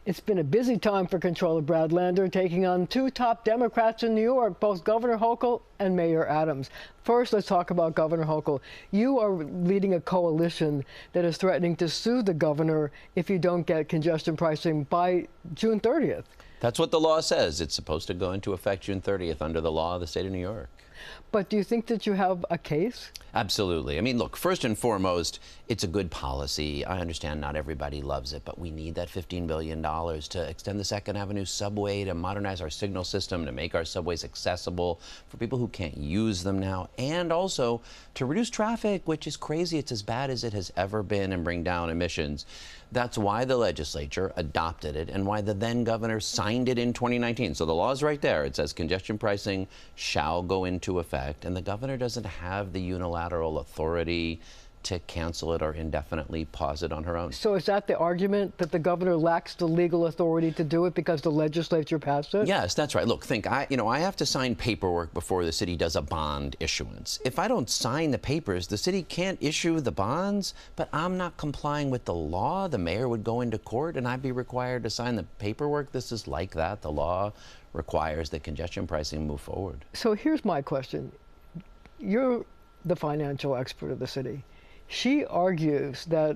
It's been a busy time for Comptroller Brad Lander, taking on two top Democrats in New York, both Governor Hochul and Mayor Adams. First, let's talk about Governor Hochul. You are leading a coalition that is threatening to sue the governor if you don't get congestion pricing by June 30th. That's what the law says. It's supposed to go into effect June 30th under the law of the state of New York. But do you think that you have a case? Absolutely. I mean, look, first and foremost, it's a good policy. I understand not everybody loves it, but we need that $15 billion to extend the Second Avenue subway, to modernize our signal system, to make our subways accessible for people who can't use them now, and also to reduce traffic, which is crazy. It's as bad as it has ever been, and bring down emissions. That's why the legislature adopted it and why the then governor signed it in 2019. So the law is right there. It says congestion pricing shall go into effect, and the governor doesn't have the unilateral authority to cancel it or indefinitely pause it on her own. So is that the argument, that the governor lacks the legal authority to do it because the legislature passed it? Yes, that's right. Look, I have to sign paperwork before the city does a bond issuance. If I don't sign the papers, the city can't issue the bonds, but I'm not complying with the law. The mayor would go into court and I'd be required to sign the paperwork. This is like that. The law requires that congestion pricing move forward. So here's my question. You're the financial expert of the city. She argues that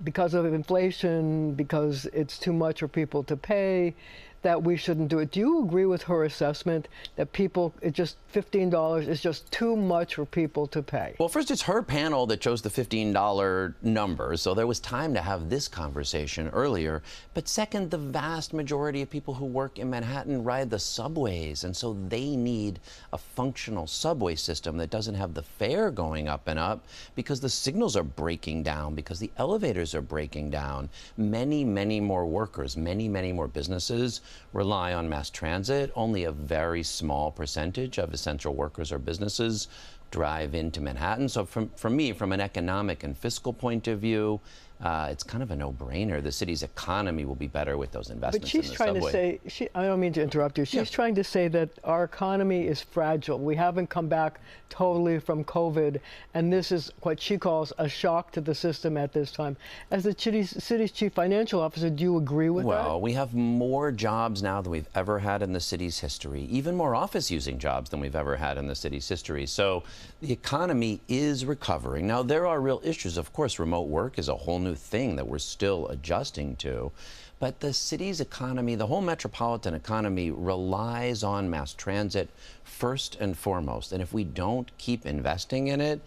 because of inflation, because it's too much for people to pay, that we shouldn't do it. Do you agree with her assessment that $15 is just too much for people to pay? Well, first, it's her panel that chose the $15 number, so there was time to have this conversation earlier. But second, the vast majority of people who work in Manhattan ride the subways, and so they need a functional subway system that doesn't have the fare going up and up because the signals are breaking down, because the elevators are breaking down. Many, many more workers, many, many more businesses rely on mass transit. Only a very small percentage of essential workers or businesses drive into Manhattan. So for me, from an economic and fiscal point of view, it's kind of a no-brainer. The city's economy will be better with those investments in the subway. But she's trying to say, I don't mean to interrupt you, she's trying to say that our economy is fragile. We haven't come back totally from COVID, and this is what she calls a shock to the system at this time. As the city's chief financial officer, do you agree with that? Well, we have more jobs now than we've ever had in the city's history, even more office-using jobs than we've ever had in the city's history. So the economy is recovering. Now, there are real issues. Of course, remote work is a whole new thing that we're still adjusting to. But the city's economy, the whole metropolitan economy, relies on mass transit first and foremost. And if we don't keep investing in it,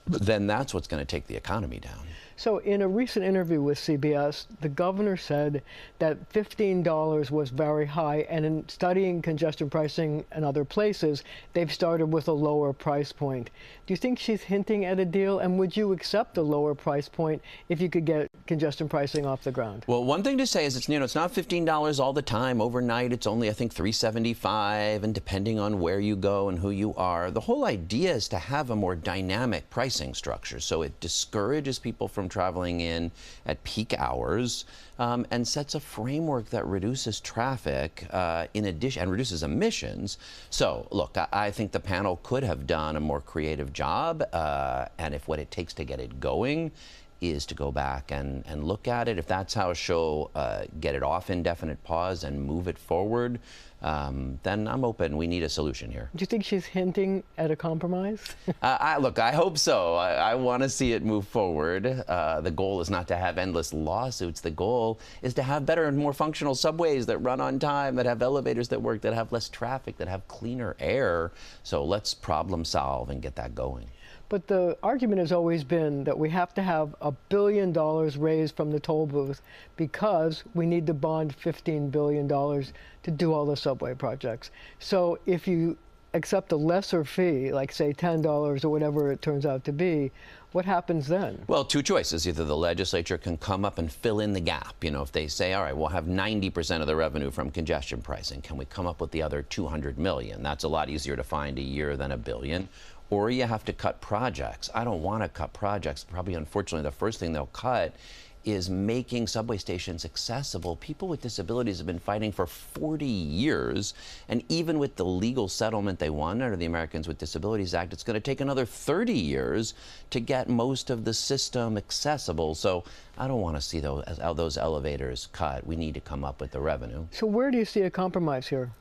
then that's what's going to take the economy down. So in a recent interview with CBS, the governor said that $15 was very high, and in studying congestion pricing in other places, they've started with a lower price point. Do you think she's hinting at a deal, and would you accept a lower price point if you could get congestion pricing off the ground? Well, one thing to say is it's not $15 all the time. Overnight, it's only, I think, $3.75, and depending on where you go and who you are. The whole idea is to have a more dynamic pricing structure, so it discourages people from traveling in at peak hours, and sets a framework that reduces traffic in addition and reduces emissions. So look, I think the panel could have done a more creative job, and if what it takes to get it going is to go back and look at it, if that's how she'll get it off indefinite pause and move it forward, then I'm open. We need a solution here. Do you think she's hinting at a compromise? Look, I hope so. I want to see it move forward. The goal is not to have endless lawsuits. The goal is to have better and more functional subways that run on time, that have elevators that work, that have less traffic, that have cleaner air. So let's problem solve and get that going. But the argument has always been that we have to have $1 billion raised from the toll booth because we need to bond $15 billion to do all the subway projects. So if you accept a lesser fee, like say $10 or whatever it turns out to be, what happens then? Well, two choices. Either the legislature can come up and fill in the gap. If they say, all right, we'll have 90% of the revenue from congestion pricing. Can we come up with the other $200 million? That's a lot easier to find a year than $1 billion. Or you have to cut projects. I don't want to cut projects. Probably, unfortunately, the first thing they'll cut is making subway stations accessible. People with disabilities have been fighting for 40 years, and even with the legal settlement they won under the Americans with Disabilities Act, it's going to take another 30 years to get most of the system accessible. So I don't want to see those elevators cut. We need to come up with the revenue. So where do you see a compromise here?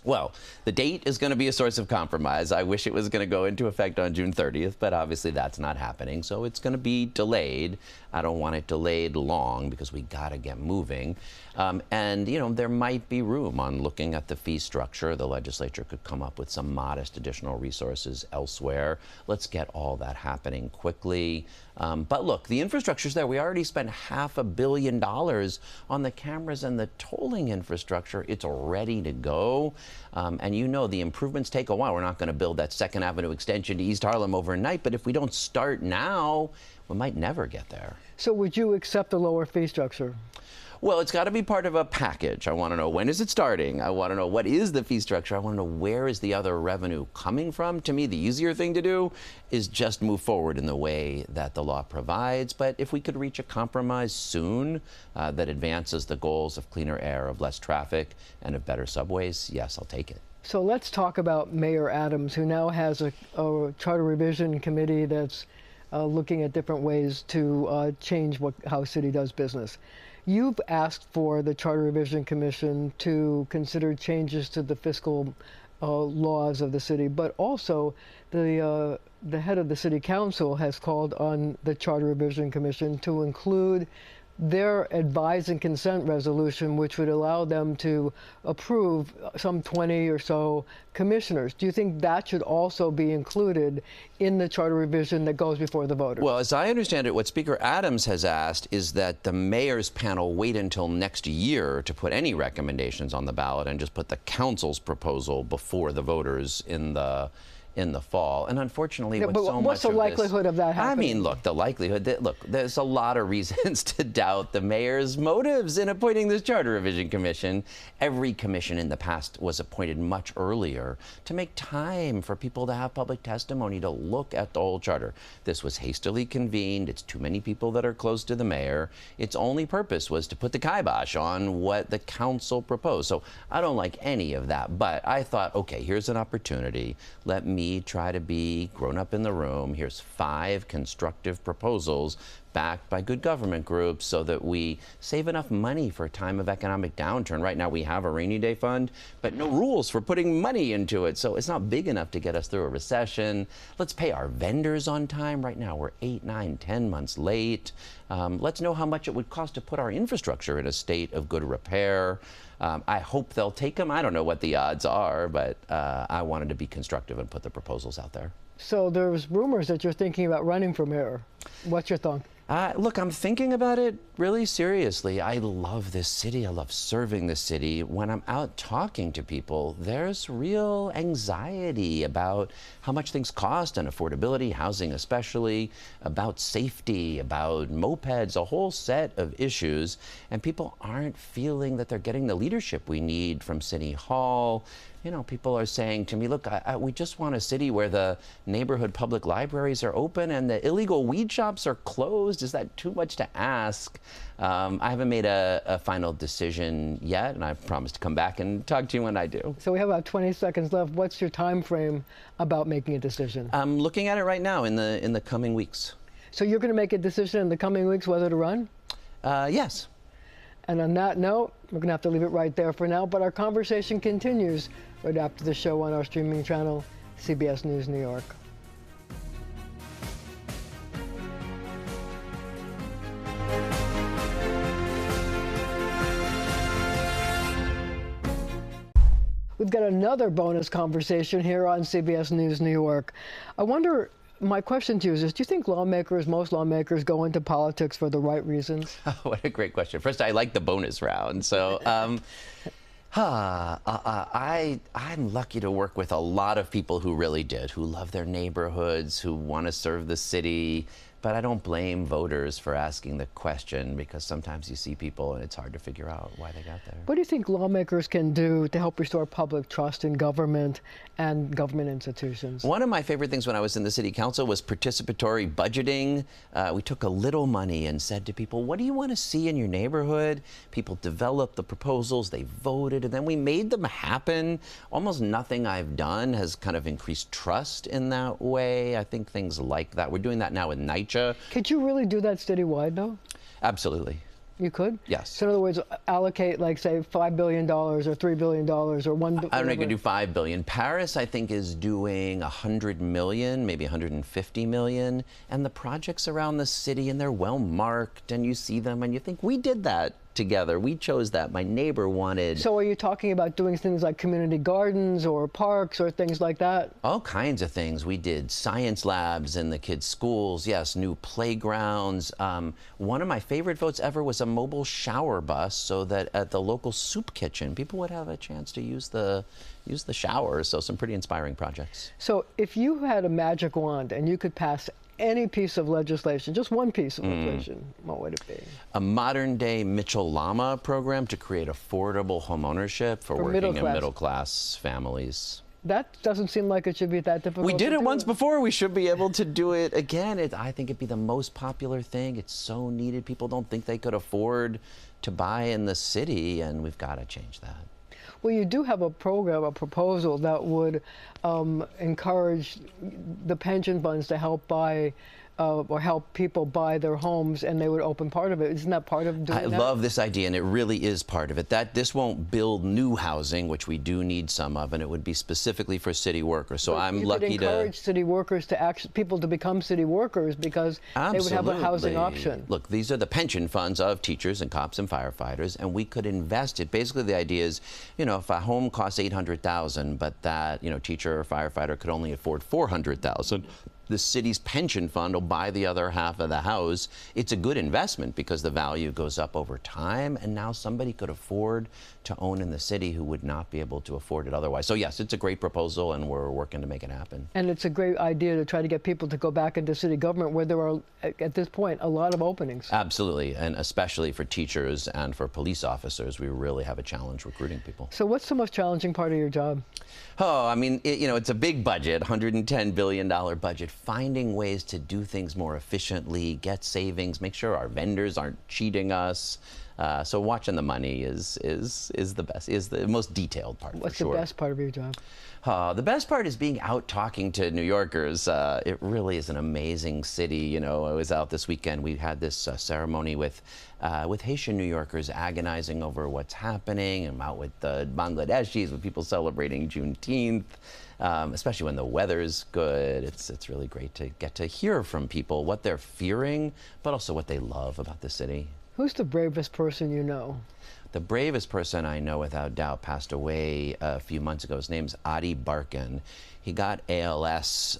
Well, the date is going to be a source of compromise. I wish it was going to go into effect on June 30th, but obviously that's not happening. So it's going to be delayed. I don't want it delayed long because we got to get moving. And, you know, there might be room on looking at the fee structure. The legislature could come up with some modest additional resources elsewhere. Let's get all that happening quickly. But look, the infrastructure's there. We already spent $500 million on the cameras and the tolling infrastructure. It's ready to go. And you know, the improvements take a while. We're not going to build that 2nd Avenue extension to East Harlem overnight, but if we don't start now, we might never get there. So would you accept a lower fee structure? Well, it's got to be part of a package. I want to know, when is it starting? I want to know, what is the fee structure? I want to know, where is the other revenue coming from? To me, the easier thing to do is just move forward in the way that the law provides. But if we could reach a compromise soon that advances the goals of cleaner air, of less traffic, and of better subways, yes, I'll take it. So let's talk about Mayor Adams, who now has a charter revision committee that's looking at different ways to change how city does business. You've asked for the Charter Revision Commission to consider changes to the fiscal laws of the city, but also the head of the City Council has called on the Charter Revision Commission to include their advise and consent resolution, which would allow them to approve some 20 or so commissioners. Do you think that should also be included in the charter revision that goes before the voters? Well, as I understand it, what Speaker Adams has asked is that the mayor's panel wait until next year to put any recommendations on the ballot and just put the council's proposal before the voters in the fall. And unfortunately, Yeah, but what's the likelihood of that happening? I mean, look, the likelihood that, look, there's a lot of reasons to doubt the mayor's motives in appointing this Charter Revision Commission. Every commission in the past was appointed much earlier to make time for people to have public testimony, to look at the whole charter. This was hastily convened. It's too many people that are close to the mayor. Its only purpose was to put the kibosh on what the council proposed. So I don't like any of that, but I thought, okay, here's an opportunity. Let me try to be grown up in the room. Here's 5 constructive proposals backed by good government groups so that we save enough money for a time of economic downturn. Right now we have a rainy day fund, but no rules for putting money into it. So it's not big enough to get us through a recession. Let's pay our vendors on time. Right now we're 8, 9, 10 months late. Let's know how much it would cost to put our infrastructure in a state of good repair. I hope they'll take them. I don't know what the odds are, but I wanted to be constructive and put the proposals out there. So there's rumors that you're thinking about running for mayor. What's your thought? Look, I'm thinking about it really seriously. I love this city. I love serving the city. When I'm out talking to people, there's real anxiety about how much things cost and affordability, housing especially, about safety, about mopeds, a whole set of issues. And people aren't feeling that they're getting the leadership we need from City Hall. You know, people are saying to me, look, we just want a city where the neighborhood public libraries are open and the illegal weed shops are closed. Is that too much to ask? I haven't made a final decision yet, and I promise to come back and talk to you when I do. So we have about 20 seconds left. What's your time frame about making a decision? I'm looking at it right now in the coming weeks. So you're going to make a decision in the coming weeks whether to run? Yes. And on that note, we're going to have to leave it right there for now, but our conversation continues right after the show on our streaming channel, CBS News New York. We've got another bonus conversation here on CBS News New York. I wonder, my question to you is, do you think most lawmakers go into politics for the right reasons? Oh, what a great question. First, I like the bonus round. So I'm lucky to work with a lot of people who really did, who love their neighborhoods, who want to serve the city. But I don't blame voters for asking the question, because sometimes you see people and it's hard to figure out why they got there. What do you think lawmakers can do to help restore public trust in government and government institutions? One of my favorite things when I was in the city council was participatory budgeting. We took a little money and said to people, what do you want to see in your neighborhood? People developed the proposals, they voted, and then we made them happen. Almost nothing I've done has kind of increased trust in that way. I think things like that. We're doing that now with NYCHA. Could you really do that citywide, though? Absolutely. You could? Yes. So in other words, allocate, like, say, $5 billion or $3 billion or $1 billion. I don't know, you could do $5 billion. Paris, I think, is doing $100 million, maybe $150 million. And the projects around the city, and they're well marked, and you see them, and you think, we did that together. We chose that. My neighbor wanted. So are you talking about doing things like community gardens or parks or things like that? All kinds of things. We did science labs in the kids' schools. Yes, new playgrounds. One of my favorite votes ever was a mobile shower bus, so that at the local soup kitchen, people would have a chance to use the showers. So some pretty inspiring projects. So if you had a magic wand and you could pass any piece of legislation, just one piece of legislation, what would it be? A modern-day Mitchell-Lama program to create affordable homeownership for working and middle-class families. That doesn't seem like it should be that difficult. We did it once before. We should be able to do it again. I think it'd be the most popular thing. It's so needed. People don't think they could afford to buy in the city, and we've got to change that. Well, you do have a program, a proposal that would encourage the pension funds to help buy or help people buy their homes, and they would open part of it. Isn't that part of doing that? I love this idea, and it really is part of it. This won't build new housing, which we do need some of, and it would be specifically for city workers. So I'm lucky to encourage city workers to people to become city workers, because they would have a housing option. Look, these are the pension funds of teachers and cops and firefighters, and we could invest it. Basically, the idea is, if a home costs $800,000, but that teacher or firefighter could only afford $400,000. The city's pension fund will buy the other half of the house. It's a good investment because the value goes up over time, and now somebody could afford to own in the city who would not be able to afford it otherwise. So yes, it's a great proposal, and we're working to make it happen. And it's a great idea to try to get people to go back into city government, where there are, at this point, a lot of openings. Absolutely, and especially for teachers and for police officers, we really have a challenge recruiting people. So what's the most challenging part of your job? Oh, I mean, it's a big budget, $110 billion budget. Finding ways to do things more efficiently, get savings, make sure our vendors aren't cheating us. So watching the money is the best, is the most detailed part. What's for sure. the best part of your job? The best part is being out talking to New Yorkers. It really is an amazing city. I was out this weekend. We had this ceremony with Haitian New Yorkers agonizing over what's happening. I'm out with the Bangladeshis, with people celebrating Juneteenth, especially when the weather's good. It's really great to get to hear from people what they're fearing, but also what they love about the city. Who's the bravest person you know? The bravest person I know, without doubt, passed away a few months ago. His name's Adi Barkan. He got ALS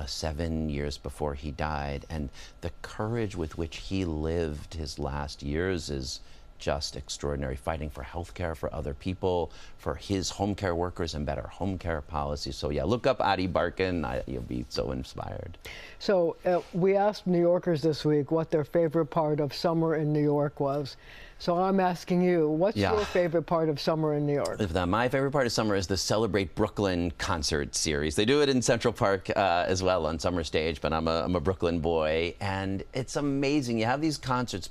7 years before he died, and the courage with which he lived his last years is just extraordinary, fighting for health care for other people, for his home care workers, and better home care policies. So yeah, look up Adi Barkan. You'll be so inspired. So we asked New Yorkers this week what their favorite part of summer in New York was. So I'm asking you, what's your favorite part of summer in New York? My favorite part of summer is the Celebrate Brooklyn concert series. They do it in Central Park as well on Summer Stage, but I'm a Brooklyn boy, and it's amazing. You have these concerts,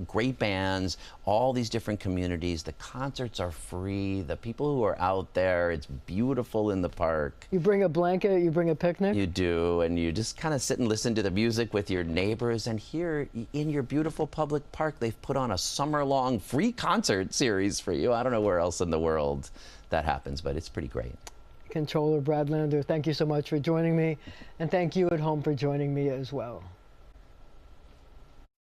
great bands, all these different communities. The concerts are free. The people who are out there, it's beautiful in the park. You bring a blanket, you bring a picnic? You do, and you just kind of sit and listen to the music with your neighbors. And here in your beautiful public park, they've put on a summer-long free concert series for you. I don't know where else in the world that happens, but it's pretty great. Comptroller Brad Lander, thank you so much for joining me, and thank you at home for joining me as well.